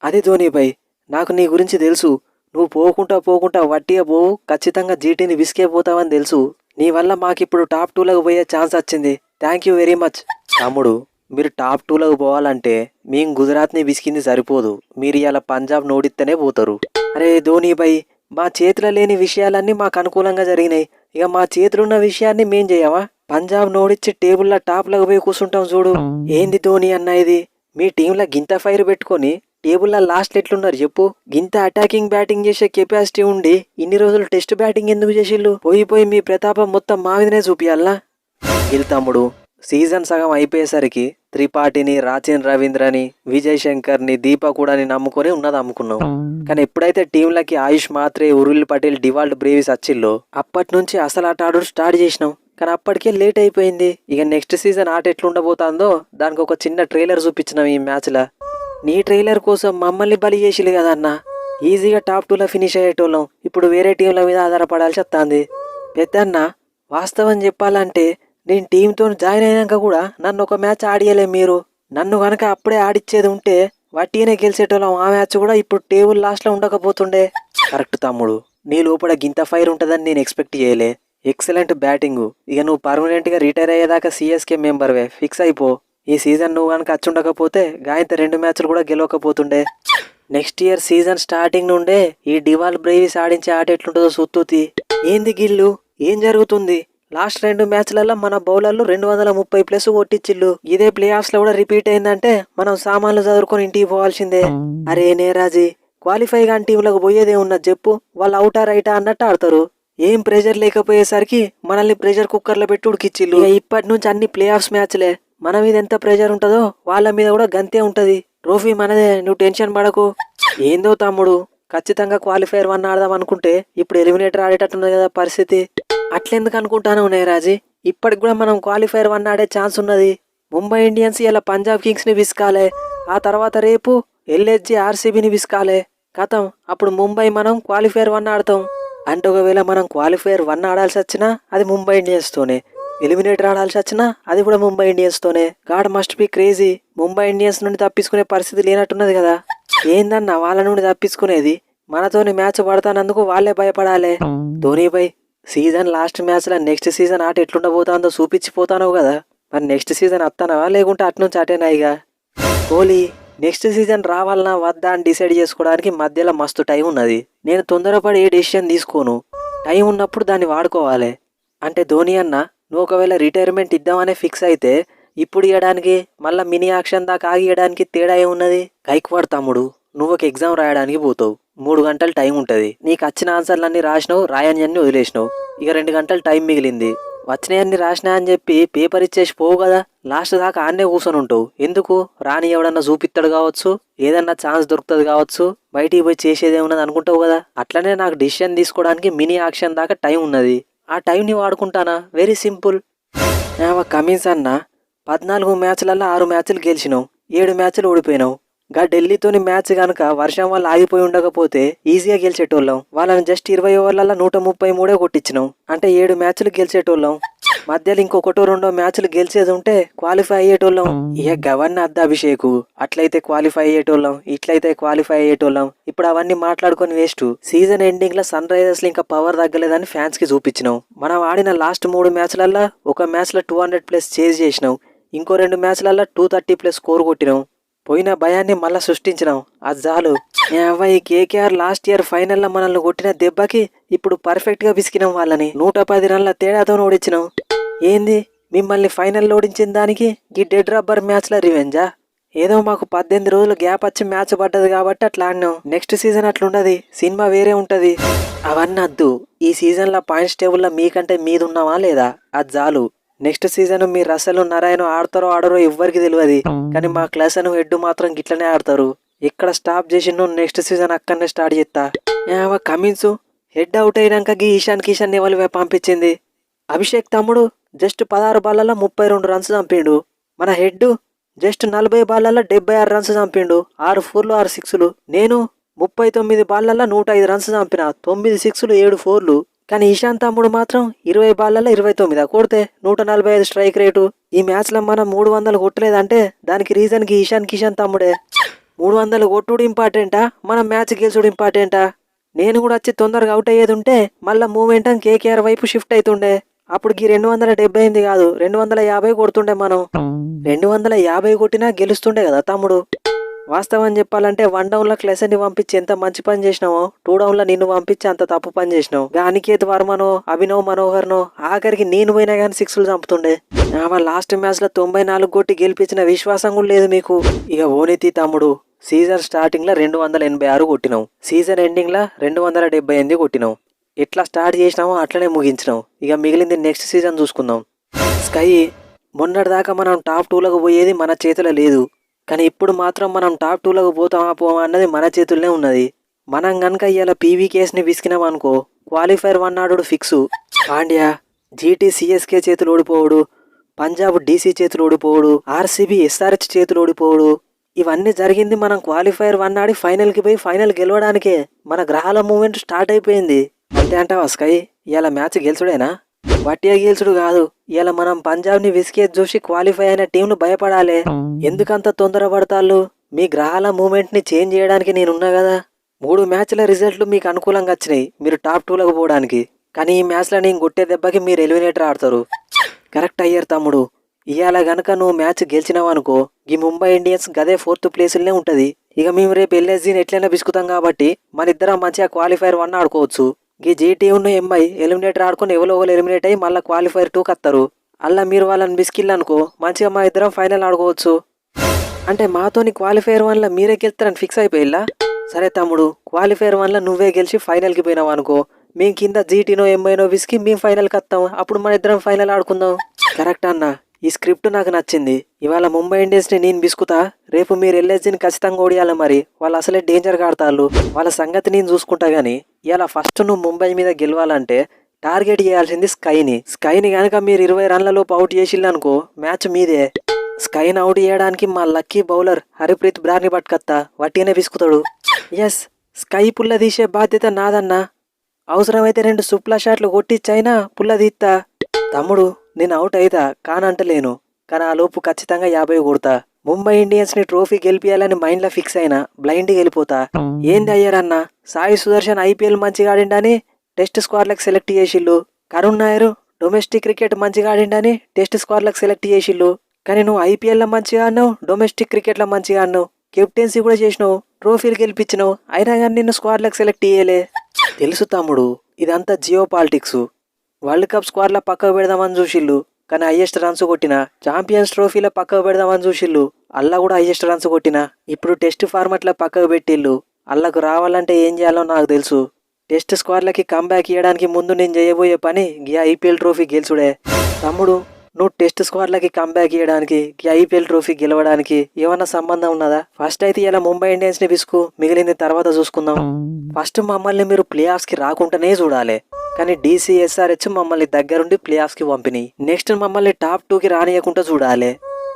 అది ధోని భయ్, నాకు నీ గురించి తెలుసు. నువ్వు పోకుంటా పోకుంటా వట్టిగా పోవు, ఖచ్చితంగా జీటీని విసికే పోతావని తెలుసు. నీ వల్ల మాకిప్పుడు టాప్ 2లకు పోయే ఛాన్స్ వచ్చింది. Thank you very much. తమ్ముడు, మీరు టాప్ 2లకు పోవాలంటే మేము గుజరాత్ని విసికింది సరిపోదు. మీరు ఇలా పంజాబ్ నోడిస్తేనే పోతారు. అరే ధోని భయ్, మా చేతిలో లేని విషయాలన్నీ మాకు అనుకూలంగా జరిగినాయి. ఇక మా చేతిలో ఉన్న విషయాన్ని మేం చేయవా? పంజాబ్ నోడిచ్చి టేబుల్లో టాప్లకు పోయి కూర్చుంటాం చూడు. ఏంది ధోని అన్న ఇది? మీ టీంలో గింత ఫైర్ పెట్టుకొని టేబుల్లో లాస్ట్ ఎట్లున్నారు చెప్పు? గింత అటాకింగ్ బ్యాటింగ్ చేసే కెపాసిటీ ఉండి ఇన్ని రోజులు టెస్ట్ బ్యాటింగ్ ఎందుకు చేసిళ్ళు? పోయి పోయి మీ ప్రతాపం మొత్తం మా మీదనే చూపియాలనా? తమ్ముడు, సీజన్ సగం అయిపోయేసరికి త్రిపాఠిని, రాచిన్ రవీంద్రని, విజయ్ శంకర్ని, దీపకుడని నమ్ముకొని ఉన్నది అమ్ముకున్నాం. కానీ ఎప్పుడైతే టీంలకి ఆయుష్ మాత్రే, ఉరుల్ పటేల్, డివాల్డ్ బ్రేవిస్ వచ్చిల్లో అప్పటి నుంచి అసలు ఆట ఆడు స్టార్ట్ చేసినాం. కానీ అప్పటికే లేట్ అయిపోయింది. ఇక నెక్స్ట్ సీజన్ ఆట ఎట్లుండబోతుందో దానికి ఒక చిన్న ట్రైలర్ చూపించినాం ఈ మ్యాచ్లో. నీ ట్రైలర్ కోసం మమ్మల్ని బలి చేసిలు కదన్నా. ఈజీగా టాప్ 2లో ఫినిష్ అయ్యేటోళ్ళం ఇప్పుడు వేరే టీంల మీద ఆధారపడాల్సి వస్తుంది. పెద్దన్న, వాస్తవం చెప్పాలంటే నేను టీంతో జాయిన్ అయినాక కూడా నన్ను ఒక మ్యాచ్ ఆడియలే మీరు. నన్ను కనుక అప్పుడే ఆడిచ్చేది ఉంటే వట్టినే గెలిచేటోళ్ళం. ఆ మ్యాచ్ కూడా ఇప్పుడు టేబుల్ లాస్ట్లో ఉండకపోతుండే. కరెక్ట్ తమ్ముడు, నీ లోపల గింత ఫైర్ ఉంటుందని నేను ఎక్స్పెక్ట్ చేయలే. Excellent batting. ఇక నువ్వు పర్మనెంట్గా రిటైర్ అయ్యేదాకా సిఎస్కే మెంబర్వే, ఫిక్స్ అయిపో. ఈ సీజన్ నువ్వు కనుక వచ్చుండకపోతే గాయంత 2 మ్యాచ్లు కూడా గెలవకపోతుండే. నెక్స్ట్ ఇయర్ సీజన్ స్టార్టింగ్ నుండే ఈ డివాల్ బ్రేవిస్ ఆడించే ఆట ఎట్లుంటుందో సుత్తూతి. ఏంది గిల్లు, ఏం జరుగుతుంది? లాస్ట్ 2 మ్యాచ్లలో మన బౌలర్లు 230+ కొట్టించిళ్ళు. ఇదే ప్లే ఆఫ్స్ లో కూడా రిపీట్ అయిందంటే మనం సామాన్లు చదువుకొని ఇంటికి పోవాల్సిందే. అరే నేరాజీ, క్వాలిఫై కాని టీంలకు పోయేదే ఉన్నది చెప్పు. వాళ్ళు అవుటా రైటా అన్నట్టు ఆడతారు. ఏం ప్రెషర్ లేకపోయేసరికి మనల్ని ప్రెషర్ కుక్కర్లో పెట్టి ఉడికిచ్చిళ్ళు. ఇప్పటి నుంచి అన్ని ప్లే ఆఫ్స్ మ్యాచ్లే. మన మీద ఎంత ప్రెషర్ ఉంటుందో వాళ్ళ మీద కూడా గంతే ఉంటది. ట్రోఫీ మనదే, నువ్వు టెన్షన్ పడకు. ఏందో తమ్ముడు, ఖచ్చితంగా క్వాలిఫైర్ 1 ఆడదాం అనుకుంటే ఇప్పుడు ఎలిమినేటర్ ఆడేటట్టున్నది కదా పరిస్థితి. అట్లెందుకు అనుకుంటాను నేరాజీ? ఇప్పటికి కూడా మనం క్వాలిఫైర్ 1 ఆడే ఛాన్స్ ఉన్నది. ముంబై ఇండియన్స్ ఇలా పంజాబ్ కింగ్స్ని విసుకాలే, ఆ తర్వాత రేపు ఎల్ఎస్జి ఆర్సీబీని విసుకాలే. కథం, అప్పుడు ముంబై మనం క్వాలిఫైర్ 1 ఆడతాం. అంటే ఒకవేళ మనం క్వాలిఫైర్ 1 ఆడాల్సి వచ్చినా అది ముంబై ఇండియన్స్తోనే, ఎలిమినేటర్ ఆడాల్సి వచ్చినా అది కూడా ముంబై ఇండియన్స్తోనే. God must be crazy. Mumbai Indians నుండి తప్పించుకునే పరిస్థితి లేనట్టున్నది కదా. ఏందన్నా వాళ్ళ నుండి తప్పించుకునేది? మనతోని మ్యాచ్ పడతానందుకు వాళ్ళే భయపడాలి. ధోని భయ్, సీజన్ లాస్ట్ మ్యాచ్లో నెక్స్ట్ సీజన్ ఆట ఎట్లుండబోతుందో చూపించిపోతానవు కదా. మరి నెక్స్ట్ సీజన్ వస్తానవా లేకుంటే అట్నుంచి అటేనాయిగా? కోహ్లీ, నెక్స్ట్ సీజన్ రావాలన్నా వద్దా అని డిసైడ్ చేసుకోవడానికి మధ్యలో మస్తు టైం ఉన్నది. నేను తొందరపడి ఏ డెసిషన్ తీసుకోను. టైం ఉన్నప్పుడు దాన్ని వాడుకోవాలి. అంటే ధోని అన్న, నువ్వు ఒకవేళ రిటైర్మెంట్ ఇద్దామనే ఫిక్స్ అయితే ఇప్పుడు ఇవ్వడానికి మళ్ళీ మినీ యాక్షన్ దాకా ఆగి ఇవ్వడానికి తేడా ఏమున్నది? గైక్వాడ్ తమ్ముడు, నువ్వు ఒక ఎగ్జామ్ రాయడానికి పోతావు. 3 గంటలు టైం ఉంటుంది. నీకు వచ్చిన ఆన్సర్లన్నీ రాసినావు, రాయని వదిలేసినావు. ఇక 2 గంటలు టైం మిగిలింది. వచ్చినాయన్ని రాసినా అని చెప్పి పేపర్ ఇచ్చేసి పోవు కదా. లాస్ట్ దాకా ఆన్నే కూర్చొని ఉంటావు. ఎందుకు? రాని ఎవడన్నా చూపిస్తాడు కావచ్చు, ఏదన్నా ఛాన్స్ దొరుకుతుంది కావచ్చు, బయటికి పోయి చేసేది ఏమున్నది అనుకుంటావు కదా. అట్లనే నాకు డిసిషన్ తీసుకోవడానికి మినీ యాక్షన్ దాకా టైం ఉన్నది. ఆ టైంని వాడుకుంటానా? Very simple. కమిన్స్ అన్న, 14 మ్యాచ్లలో 6 మ్యాచ్లు గెలిచినావు, 7 మ్యాచ్లు ఓడిపోయినావు. గా ఢిల్లీతోని మ్యాచ్ కనుక వర్షం వల్ల ఆగిపోయి ఉండకపోతే ఈజీగా గెలిచేటోళ్ళం. వాళ్ళని జస్ట్ 20 ఓవర్లలో 133 కొట్టించినాం. అంటే 7 మ్యాచ్లు గెలిచేటోళ్ళం. మధ్యలో ఇంకొకటో 2 మ్యాచ్లు గెలిచేది ఉంటే క్వాలిఫై అయ్యేటోళ్ళం. ఇక గవర్న అద్ద అభిషేకు, అట్లయితే క్వాలిఫై అయ్యేటోళ్ళం, ఇట్లయితే క్వాలిఫై అయ్యేటోళ్ళం. ఇప్పుడు అవన్నీ మాట్లాడుకొని వేస్ట్. సీజన్ ఎండింగ్ లో సన్ రైజర్స్ ఇంకా పవర్ తగ్గలేదని ఫ్యాన్స్ కి చూపించినాం. మనం ఆడిన లాస్ట్ 3 మ్యాచ్లలో ఒక మ్యాచ్ లో 200+ చేజ్ చేసినాం. ఇంకో 2 మ్యాచ్లలో 230+ స్కోర్ కొట్టినాం. పోయిన భయాన్ని మళ్ళా సృష్టించినాం. అది చాలు. ఈ కేకేఆర్ లాస్ట్ ఇయర్ ఫైనల్లో మనల్ని కొట్టిన దెబ్బకి ఇప్పుడు పర్ఫెక్ట్ గా విసికినాం వాళ్ళని. 110 రన్ల తేడాతో ఓడించినాం. ఏంది, మిమ్మల్ని ఫైనల్లో ఓడించిన దానికి ఈ డెడ్ రబ్బర్ మ్యాచ్ లో రివెంజా? ఏదో మాకు 18 రోజులు గ్యాప్ వచ్చి మ్యాచ్ పడ్డది కాబట్టి అట్లా ఆడినాం. నెక్స్ట్ సీజన్ అట్లుండదు, సినిమా వేరే ఉంటది. అవన్నీ వద్దు. ఈ సీజన్ లో పాయింట్స్ టేబుల్లో మీకంటే మీద ఉన్నావా లేదా, అది చాలు. నెక్స్ట్ సీజన్ మీ రసలు నారాయణ ఆడతారో ఆడరో ఎవ్వరికి తెలియదు. కానీ మా క్లాస్ అను హెడ్ మాత్రం గిట్లనే ఆడతారు. ఎక్కడ స్టాప్ చేసిండు నెక్స్ట్ సీజన్ అక్కడనే స్టార్ట్ చేస్తా. కమిన్స్ హెడ్ అవుట్ అయినాక ఈశాన్ కిషన్ ఎవరు పంపించింది? అభిషేక్ తమ్ముడు జస్ట్ 16 బాళ్ళలో 32 రన్స్ చంపిండు. మన హెడ్ జస్ట్ 40 బాళ్ళలో 76 రన్స్ చంపిండు. 6 4లు 6 6లు. నేను 39 బాళ్ళలో 105 రన్స్ చంపిన, 9 6లు 7 4లు. కానీ ఈశాన్ తమ్ముడు మాత్రం 20 బాళ్ళలో 29 కొడితే 145 స్ట్రైక్ రేటు. ఈ మ్యాచ్ లో మనం 300 కొట్టలేదంటే దానికి రీజన్ కి ఈశాన్ కిషన్ తమ్ముడే. 300 కొట్టుడు ఇంపార్టెంటా మనం మ్యాచ్ గెలుచుడు ఇంపార్టెంటా? నేను కూడా వచ్చి తొందరగా అవుట్ అయ్యేది ఉంటే మళ్ళా మూమెంటం కేకేఆర్ వైపు షిఫ్ట్ అవుతుండే. అప్పుడుకి 278 కాదు 250 కొడుతుండే మనం. 250 కొట్టినా గెలుస్తుండే కదా తమ్ముడు. వాస్తవం చెప్పాలంటే 1 డౌన్లో క్లెసెన్ని పంపించి ఎంత మంచి పని చేసినావో 2 డౌన్లో నిన్ను పంపించి అంత తప్పు పని చేసినావు. అనికేత్ వర్మనో అభినవ్ మనోహర్నో ఆఖరికి నేను పోయినా కానీ 6లు చంపుతుండే. లాస్ట్ మ్యాచ్లో 94 కొట్టి గెలిపించిన విశ్వాసం కూడా లేదు మీకు. ఇక ఓనితి తమ్ముడు, సీజన్ స్టార్టింగ్లో 286 కొట్టినావు, సీజన్ ఎండింగ్లో 278 కొట్టినావు. ఎట్లా స్టార్ట్ చేసినామో అట్లనే ముగించినావు. ఇక మిగిలింది నెక్స్ట్ సీజన్ చూసుకుందాం. స్కై, మొన్నటిదాకా మనం టాప్ 2లకు పోయేది మన చేతిలో లేదు, కానీ ఇప్పుడు మాత్రం మనం టాప్ 2లకు పోతామా పోమా అన్నది మన చేతుల్లోనే ఉన్నది. మనం కనుక ఇవాళ పీవీకేఎస్ని విసికినామనుకో క్వాలిఫైర్ 1 ఆడుడు ఫిక్సు. పాండ్యా జీటీ సిఎస్కే చేతులు ఓడిపోవుడు, పంజాబ్ డీసీ చేతులు ఓడిపోవుడు, ఆర్సీబీ ఎస్ఆర్హెచ్ చేతులు ఓడిపోవుడు, ఇవన్నీ జరిగింది మనం క్వాలిఫైర్ 1 ఆడి ఫైనల్కి పోయి ఫైనల్ గెలవడానికే. మన గ్రహాల మూమెంట్ స్టార్ట్ అయిపోయింది. అంతే అంటావా స్కై? ఇవాళ మ్యాచ్ గెలుచుడేనా? వట్టిగా గెలుచుడు కాదు, ఇలా మనం పంజాబ్ని విసికేది చూసి క్వాలిఫై అయిన టీంలు భయపడాలి. ఎందుకంత తొందరపడతాళ్ళు? మీ గ్రహాల మూమెంట్ని చేంజ్ చేయడానికి నేనున్నా కదా. 3 మ్యాచ్ల రిజల్ట్లు మీకు అనుకూలంగా వచ్చినాయి మీరు టాప్ 2లకు పోవడానికి, కానీ ఈ మ్యాచ్లో నేను కొట్టే దెబ్బకి మీరు ఎలిమినేటర్ ఆడతారు. కరెక్ట్ అయ్యారు తమ్ముడు. ఇవాళ గనక నువ్వు మ్యాచ్ గెలిచినావు అనుకో ఈ ముంబై ఇండియన్స్ గదే 4th ప్లేసులనే ఉంటుంది. ఇక మేము రేపు ఎల్ఎస్జీని ఎట్లయినా బిసుకుతాం కాబట్టి మన ఇద్దరం మంచిగా క్వాలిఫైర్ 1 ఆడుకోవచ్చు. ఈ జీటీ ఉన్న ఎంఐ ఎలిమినేటర్ ఆడుకొని ఎవరో ఒకరు ఎలిమినేట్ అయ్యి మళ్ళీ క్వాలిఫైర్ 2కి వస్తారు. అలా మీరు వాళ్ళని బిస్కిల్ అనుకో మంచిగా మా ఇద్దరం ఫైనల్ ఆడుకోవచ్చు. అంటే మాతోని క్వాలిఫైర్ 1లో మీరే గెలుస్తారని ఫిక్స్ అయిపోయిల్లా? సరే తమ్ముడు, క్వాలిఫైర్ 1లో నువ్వే గెలిచి ఫైనల్కి పోయినావు అనుకో మేము కింద జీటీనో ఎంఐనో విసికి మేము ఫైనల్కి వస్తాం. అప్పుడు మన ఇద్దరం ఫైనల్ ఆడుకుందాం. కరెక్ట్ అన్న, ఈ స్క్రిప్ట్ నాకు నచ్చింది. ఇవాళ ముంబై ఇండియన్స్ని నేను బిసుకుతా, రేపు మీరు ఎల్ఎస్జీని ఖచ్చితంగా ఓడియాలి. మరి వాళ్ళు అసలే డేంజర్గా ఆడతారు, వాళ్ళ సంగతి నేను చూసుకుంటా. కానీ ఇలా ఫస్ట్ నువ్వు ముంబై మీద గెలవాలంటే టార్గెట్ చేయాల్సింది స్కైని కనుక మీరు 20 రన్లలోపు అవుట్ చేసిల్లనుకో మ్యాచ్ మీదే. స్కైని అవుట్ చేయడానికి మా లక్కీ బౌలర్ హరిప్రీత్ బ్రార్ని పట్టుకత్తా, వట్టిగానే విసుకుతాడు. ఎస్, స్కై పుల్ల తీసే బాధ్యత నాదన్నా. అవసరమైతే 2 సుప్లా షాట్లు కొట్టిచ్చైనా పుల్ల తీస్తా. తమ్ముడు నేను అవుట్ అయితా కానంటలేను, కానీ ఆ లోపు ఖచ్చితంగా 50 కొడతా. ముంబై ఇండియన్స్ని ట్రోఫీ గెలిపియాలని మైండ్లో ఫిక్స్ అయినా బ్లైండ్గా వెళ్ళిపోతా. ఏంది అయ్యారన్నా, సాయి సుదర్శన్ ఐపీఎల్ మంచిగా ఆడిండని టెస్ట్ స్క్వాడ్లకు సెలెక్ట్ చేసిళ్ళు, కరుణ్ నాయర్ డొమెస్టిక్ క్రికెట్ మంచిగా ఆడిండని టెస్ట్ స్క్వాడ్లకు సెలెక్ట్ చేసిళ్ళు. కానీ నువ్వు ఐపీఎల్లో మంచిగా ఆడినావు, డొమెస్టిక్ క్రికెట్లో మంచిగా ఆడినావు, కెప్టెన్సీ కూడా చేసినావు, ట్రోఫీలు గెలిపించినావు, అయినా కానీ నిన్ను స్క్వాడ్లకు సెలెక్ట్ చేయలే. తెలుసు తమ్ముడు, ఇదంతా జియో పాలిటిక్స్. వరల్డ్ కప్ స్క్వాడ్లో పక్కకు పెడదామని చూసిళ్ళు, కానీ హైయెస్ట్ రన్స్ కొట్టిన. ఛాంపియన్స్ ట్రోఫీలో పక్కకు పెడదామని చూసిళ్ళు, అల్లా కూడా హైయెస్ట్ రన్స్ కొట్టిన. ఇప్పుడు టెస్ట్ ఫార్మాట్లో పక్కకు పెట్టిళ్ళు. అల్లకు రావాలంటే ఏం చేయాలో నాకు తెలుసు. టెస్ట్ స్క్వాడ్లకి కంబ్యాక్ ఇవ్వడానికి ముందు నేను చేయబోయే పని ఈ ఐపీఎల్ ట్రోఫీ గెలుచుడే. తమ్ముడు, నువ్వు టెస్ట్ స్క్వాడ్లకి కంబ్యాక్ ఇవ్వడానికి ఈ ఐపీఎల్ ట్రోఫీ గెలవడానికి ఏమన్నా సంబంధం ఉన్నదా? ఫస్ట్ అయితే ఇలా ముంబై ఇండియన్స్ని విసుకు, మిగిలింది తర్వాత చూసుకుందాం. ఫస్ట్ మమ్మల్ని మీరు ప్లే ఆఫ్స్కి రాకుండానే చూడాలి, కానీ డీసీ ఎస్ఆర్హెచ్ మమ్మల్ని దగ్గరుండి ప్లే ఆఫ్స్కి పంపిణీ. నెక్స్ట్ మమ్మల్ని టాప్ 2కి రానియకుండా చూడాలి,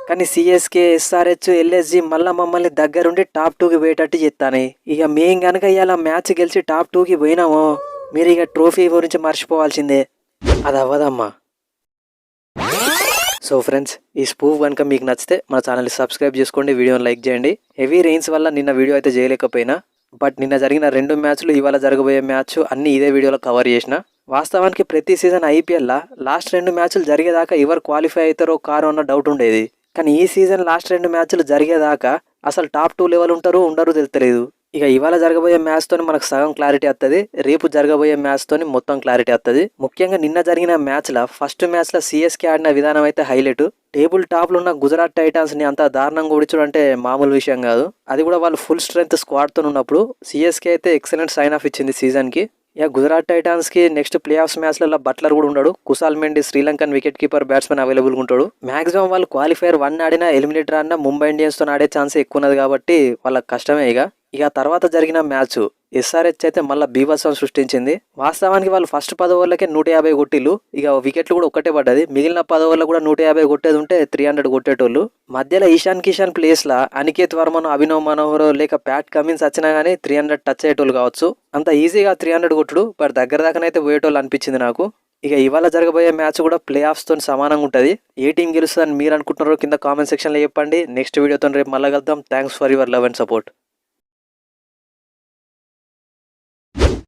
కానీ సిఎస్కే ఎస్ఆర్హెచ్ ఎల్ఎస్జీ మళ్ళీ మమ్మల్ని దగ్గరుండి టాప్ 2కి పోయేటట్టు చెప్తాను. ఇక మేం కనుక ఇలా మ్యాచ్ గెలిచి టాప్ 2కి పోయినామో మీరు ఇక ట్రోఫీ గురించి మర్చిపోవాల్సిందే. అది అవ్వదమ్మా. సో ఫ్రెండ్స్, ఈ స్పూఫ్ కనుక మీకు నచ్చితే మన ఛానల్ని సబ్స్క్రైబ్ చేసుకోండి, వీడియోని లైక్ చేయండి. హెవీ రెయిన్స్ వల్ల నిన్న వీడియో అయితే చేయలేకపోయినా, బట్ నిన్న జరిగిన 2 మ్యాచ్లు ఇవాళ జరగబోయే మ్యాచ్ అన్నీ ఇదే వీడియోలో కవర్ చేసిన. వాస్తవానికి ప్రతి సీజన్ ఐపీఎల్లో లాస్ట్ 2 మ్యాచ్లు జరిగేదాకా ఎవరు క్వాలిఫై అవుతారో కారో అన్న డౌట్ ఉండేది. కానీ ఈ సీజన్ లాస్ట్ 2 మ్యాచ్లు జరిగేదాకా అసలు టాప్ 2 లెవెల్ ఉంటారు ఉండరు తెలుస్తలేదు. ఇక ఇవాళ జరగబోయే మ్యాచ్తో మనకు సగం క్లారిటీ వస్తుంది, రేపు జరగబోయే మ్యాచ్తో మొత్తం క్లారిటీ వస్తుంది. ముఖ్యంగా నిన్న జరిగిన మ్యాచ్లో ఫస్ట్ మ్యాచ్లో సిఎస్కే ఆడిన విధానం అయితే హైలైట్. టేబుల్ టాప్లో ఉన్న గుజరాత్ టైటాన్స్ని అంత దారుణంగా ఓడించడం అంటే మామూలు విషయం కాదు. అది కూడా వాళ్ళు ఫుల్ స్ట్రెంత్ స్క్వాడ్తో ఉన్నప్పుడు. సిఎస్కే అయితే ఎక్సలెంట్ సైన్ ఆఫ్ ఇచ్చింది సీజన్కి. ఇక గుజరాత్ టైటాన్స్కి నెక్స్ట్ ప్లే ఆఫ్స్ మ్యాచ్లలో బట్లర్ కూడా ఉన్నాడు, Kusal Mendis Sri Lankan wicket keeper batsman అవైలబుల్గా ఉంటాడు. మాక్సిమం వాళ్ళు క్వాలిఫైర్ 1 ఆడినా ఎలిమినేటర్ ఆడినా ముంబై ఇండియన్స్తో ఆడే ఛాన్స్ ఎక్కువ ఉన్నది కాబట్టి వాళ్ళకి కష్టమే. ఇక తర్వాత జరిగిన మ్యాచ్ ఎస్ఆర్హెచ్ అయితే మళ్ళీ బీభత్సం సృష్టించింది. వాస్తవానికి వాళ్ళు ఫస్ట్ 10 ఓవర్లకే 150 కొట్టిళ్ళు. ఇక వికెట్లు కూడా ఒక్కటే పడ్డది, మిగిలిన 10 ఓవర్లు కూడా 150 కొట్టేది ఉంటే 300 కొట్టేటోళ్ళు. మధ్యలో ఇషాన్ కిషన్ ప్లేస్లో అనికేత్ వర్మను, అభినవ్ మనోహర్ లేక ప్యాట్ కమిన్స్ వచ్చినా కానీ 300 టచ్ అయ్యేటోళ్ళు కావచ్చు. అంత ఈజీగా 300 కొట్టుడు బట్ దగ్గర దాకానైతే పోయేటోళ్ళు అనిపించింది నాకు. ఇక ఇవాళ జరగబోయే మ్యాచ్ కూడా ప్లే ఆఫ్స్తో సమానంగా ఉంటుంది. ఏ టీం గెలుస్తుందని మీరు అనుకుంటున్నారో కింద కామెంట్ సెక్షన్లో చెప్పండి. నెక్స్ట్ వీడియోతో రేపు మళ్ళీ కలుద్దాం. Thanks for your love and support.